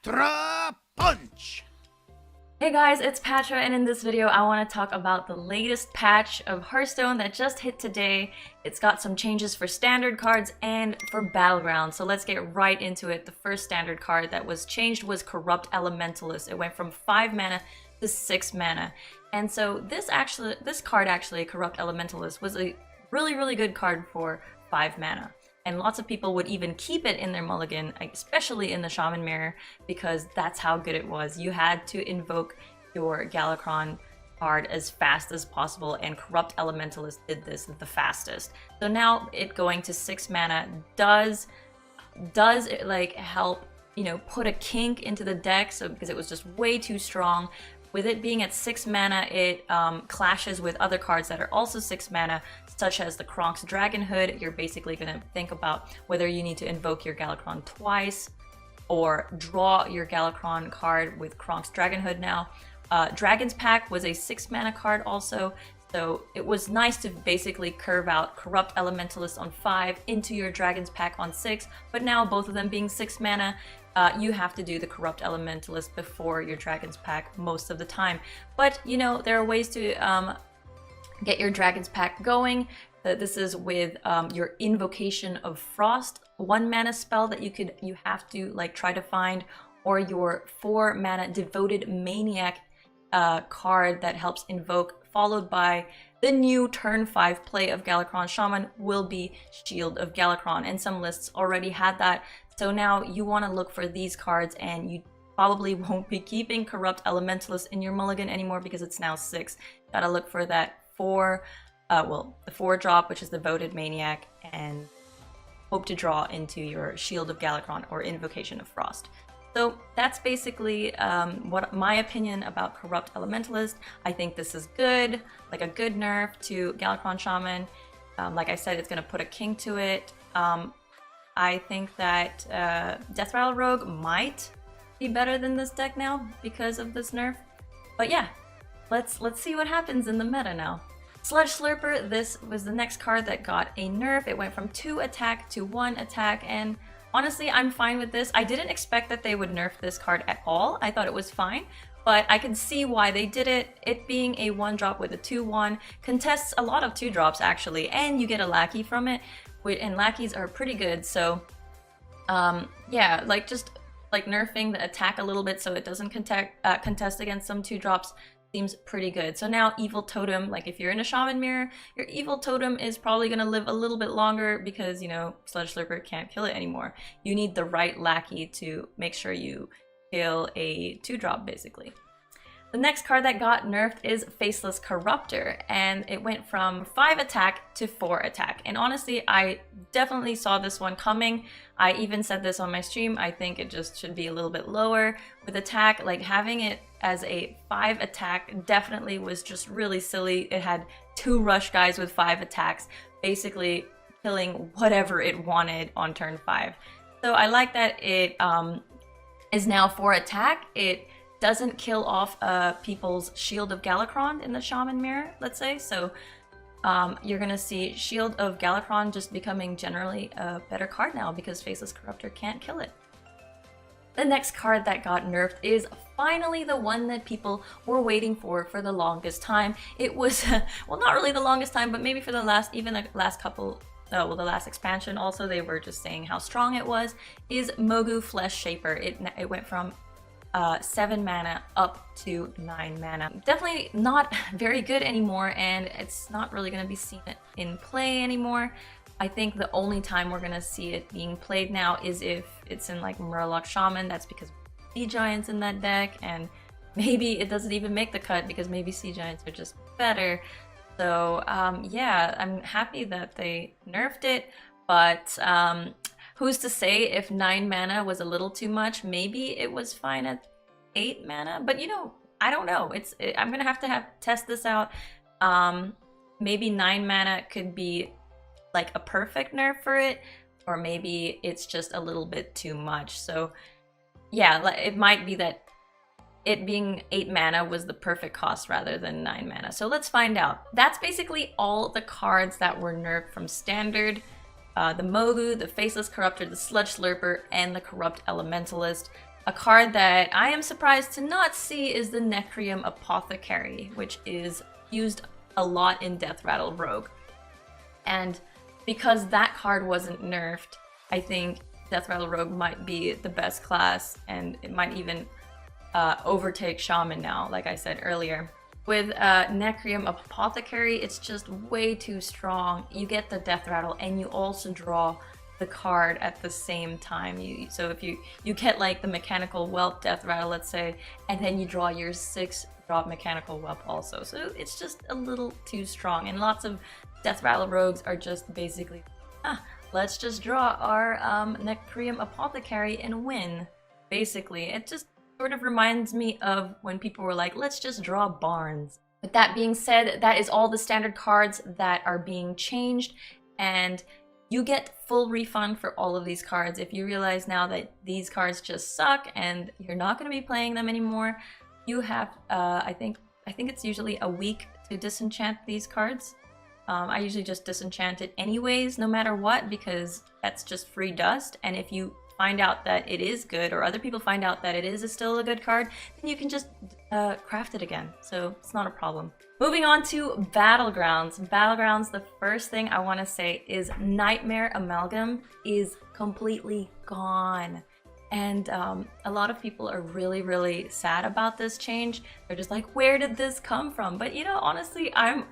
Extra Punch! Hey guys, it's Patra, and in this video I want to talk about the latest patch of Hearthstone that just hit today. It's got some changes for standard cards and for Battlegrounds, so let's get right into it. The first standard card that was changed was Corrupt Elementalist. It went from 5 mana to 6 mana. And so this card, Corrupt Elementalist, was a really good card for 5 mana. And lots of people would even keep it in their mulligan, especially in the Shaman Mirror, because that's how good it was. You had to invoke your Galakrond card as fast as possible, and Corrupt Elementalist did this the fastest. So now it going to 6 mana does it like help, you know, put a kink into the deck, so because it was just way too strong. With it being at 6 mana, it clashes with other cards that are also 6 mana, such as the Kronk's Dragonhood. You're basically going to think about whether you need to invoke your Galakrond twice or draw your Galakrond card with Kronk's Dragonhood now. Dragon's Pact was a 6 mana card also, so it was nice to basically curve out Corrupt Elementalist on 5 into your Dragon's Pact on 6, but now both of them being 6 mana, you have to do the Corrupt Elementalist before your Dragon's Pact most of the time. But, you know, there are ways to get your Dragon's Pact going. This is with your Invocation of Frost, 1 mana spell that you have to like try to find, or your 4 mana Devoted Maniac card that helps invoke, followed by the new turn 5 play of Galakrond Shaman will be Shield of Galakrond, and some lists already had that. So now you want to look for these cards, and you probably won't be keeping Corrupt Elementalist in your mulligan anymore because it's now 6. Gotta look for that the 4 drop, which is the Devoted Maniac, and hope to draw into your Shield of Galakrond or Invocation of Frost. So that's basically what my opinion about Corrupt Elementalist. I think this is good, like a good nerf to Galakrond Shaman. Like I said, it's going to put a kink to it. I think that Death Rattle Rogue might be better than this deck now because of this nerf. But yeah, let's see what happens in the meta now. Sludgelurker, this was the next card that got a nerf. It went from 2 attack to 1 attack, and honestly, I'm fine with this. I didn't expect that they would nerf this card at all. I thought it was fine, but I can see why they did it. It being a 1-drop with a 2/1 contests a lot of 2-drops actually, and you get a lackey from it, and lackeys are pretty good. So yeah, like just like nerfing the attack a little bit so it doesn't contest against some 2-drops seems pretty good. So now Evil Totem, like if you're in a Shaman Mirror, your Evil Totem is probably going to live a little bit longer because, you know, Sludgelurker can't kill it anymore. You need the right lackey to make sure you kill a 2-drop basically. The next card that got nerfed is Faceless Corruptor, and it went from 5 attack to 4 attack. And honestly, I definitely saw this one coming. I even said this on my stream. I think it just should be a little bit lower with attack. Like having it as a 5 attack definitely was just really silly. It had 2 rush guys with 5 attacks, basically killing whatever it wanted on turn 5. So I like that it is now 4 attack. It doesn't kill off people's Shield of Galakrond in the Shaman Mirror, let's say. So you're gonna see Shield of Galakrond just becoming generally a better card now because Faceless Corruptor can't kill it. The next card that got nerfed is finally the one that people were waiting for the longest time. It was, well, not really the longest time, but maybe for the last couple, well, the last expansion also, they were just saying how strong it was, is Mogu Flesh Shaper. It went from 7 mana up to 9 mana. Definitely not very good anymore, and it's not really going to be seen in play anymore. I think the only time we're going to see it being played now is if it's in like Murloc Shaman. That's because Sea Giants in that deck, and maybe it doesn't even make the cut because maybe Sea Giants are just better. So yeah, I'm happy that they nerfed it, but who's to say if 9 mana was a little too much? Maybe it was fine at 8 mana, but you know, I don't know. I'm gonna have to test this out. Maybe 9 mana could be like a perfect nerf for it, or maybe it's just a little bit too much. So yeah, it might be that it being 8 mana was the perfect cost rather than 9 mana. So let's find out. That's basically all the cards that were nerfed from standard. The Mogu, the Faceless Corruptor, the Sludgelurker, and the Corrupt Elementalist. A card that I am surprised to not see is the Reom Apothecary, which is used a lot in Death Rattle Rogue. And because that card wasn't nerfed, I think Death Rattle Rogue might be the best class, and it might even overtake Shaman now, like I said earlier. With Reom Apothecary, it's just way too strong. You get the Death Rattle, and you also draw the card at the same time. So if you get like the Mechanical Whelp Death Rattle, let's say, and then you draw your 6-drop Mechanical Whelp also. So it's just a little too strong, and lots of Death Rattle Rogues are just basically, let's just draw our Reom Apothecary and win. Basically, it just sort of reminds me of when people were like, let's just draw Barnes. With that being said, that is all the standard cards that are being changed, and you get full refund for all of these cards. If you realize now that these cards just suck and you're not going to be playing them anymore, you have, I think it's usually a week to disenchant these cards. I usually just disenchant it anyways, no matter what, because that's just free dust. And if you find out that it is good, or other people find out that it is still a good card, then you can just craft it again. So it's not a problem. Moving on to Battlegrounds. Battlegrounds, the first thing I want to say is Nightmare Amalgam is completely gone. And a lot of people are really, really sad about this change. They're just like, where did this come from? But you know, honestly, I'm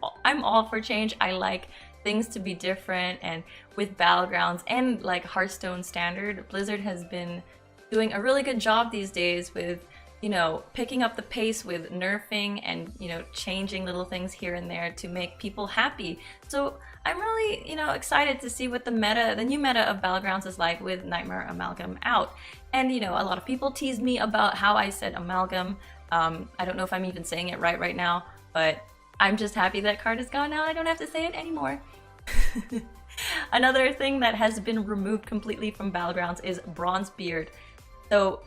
all for change. I like things to be different, and with Battlegrounds and like Hearthstone Standard, Blizzard has been doing a really good job these days with, you know, picking up the pace with nerfing and, you know, changing little things here and there to make people happy. So I'm really, you know, excited to see what the new meta of Battlegrounds is like with Nightmare Amalgam out. And, you know, a lot of people teased me about how I said Amalgam. I don't know if I'm even saying it right now, but I'm just happy that card is gone now. I don't have to say it anymore. Another thing that has been removed completely from Battlegrounds is Bronzebeard. So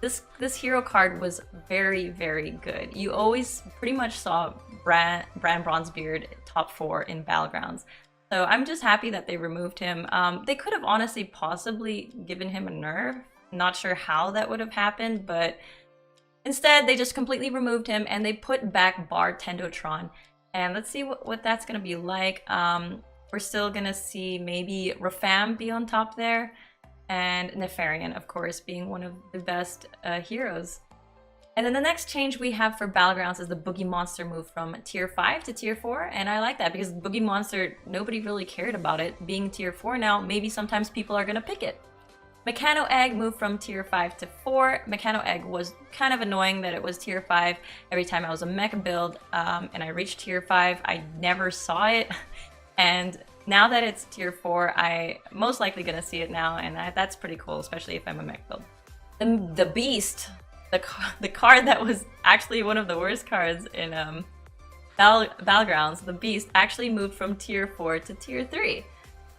this hero card was very, very good. You always pretty much saw Brand Bronzebeard top 4 in Battlegrounds. So I'm just happy that they removed him. They could have honestly possibly given him a nerf. Not sure how that would have happened, but instead they just completely removed him and they put back Bartendotron. And let's see what that's going to be like. We're still going to see maybe Rafam be on top there. And Nefarian, of course, being one of the best heroes. And then the next change we have for Battlegrounds is the Boogie Monster move from tier 5 to tier 4. And I like that because Boogie Monster, nobody really cared about it being tier 4 now. Maybe sometimes people are going to pick it. Meccano Egg moved from tier 5 to 4. Meccano Egg was kind of annoying that it was tier 5 every time I was a mecha build. And I reached tier 5, I never saw it. And now that it's tier 4, I'm most likely going to see it now, and that's pretty cool, especially if I'm a mech build. The Beast, the card that was actually one of the worst cards in Battlegrounds, the Beast actually moved from tier 4 to tier 3.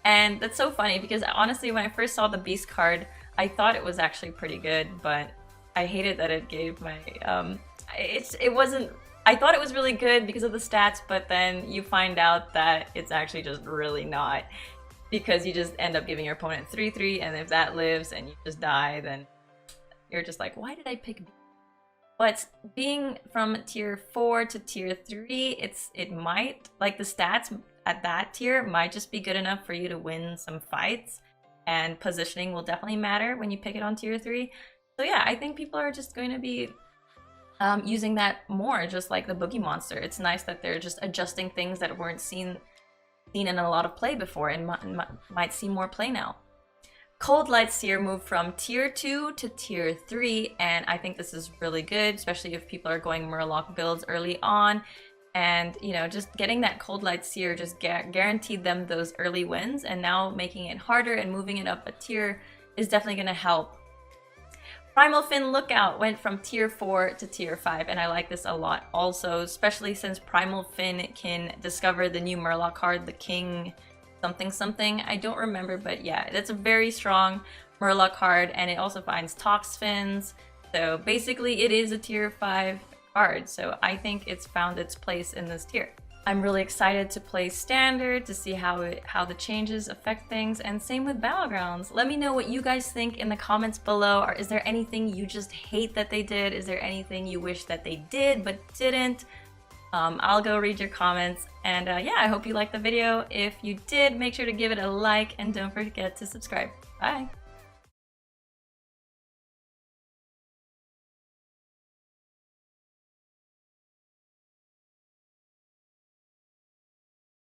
And that's so funny because honestly, when I first saw the Beast card, I thought it was actually pretty good, but I hated that it gave my... it wasn't... I thought it was really good because of the stats, but then you find out that it's actually just really not, because you just end up giving your opponent 3/3, and if that lives and you just die, then you're just like, why did I pick B? But being from tier 4 to tier 3, it might, like the stats at that tier might just be good enough for you to win some fights, and positioning will definitely matter when you pick it on tier 3. So yeah, I think people are just going to be using that more, just like the Boogie Monster. It's nice that they're just adjusting things that weren't seen in a lot of play before and might see more play now. Coldlights here moved from tier 2 to tier 3, and I think this is really good, especially if people are going Murloc builds early on. And, you know, just getting that Coldlights here just guaranteed them those early wins, and now making it harder and moving it up a tier is definitely going to help. Primal Fin Lookout went from tier 4 to tier 5, and I like this a lot also, especially since Primal Fin can discover the new Murloc card, the King something something. I don't remember, but yeah, it's a very strong Murloc card, and it also finds Tox Fins. So basically it is a tier 5 card, so I think it's found its place in this tier. I'm really excited to play Standard to see how the changes affect things, and same with Battlegrounds. Let me know what you guys think in the comments below. Or is there anything you just hate that they did? Is there anything you wish that they did but didn't? I'll go read your comments, and yeah, I hope you liked the video. If you did, make sure to give it a like and don't forget to subscribe. Bye!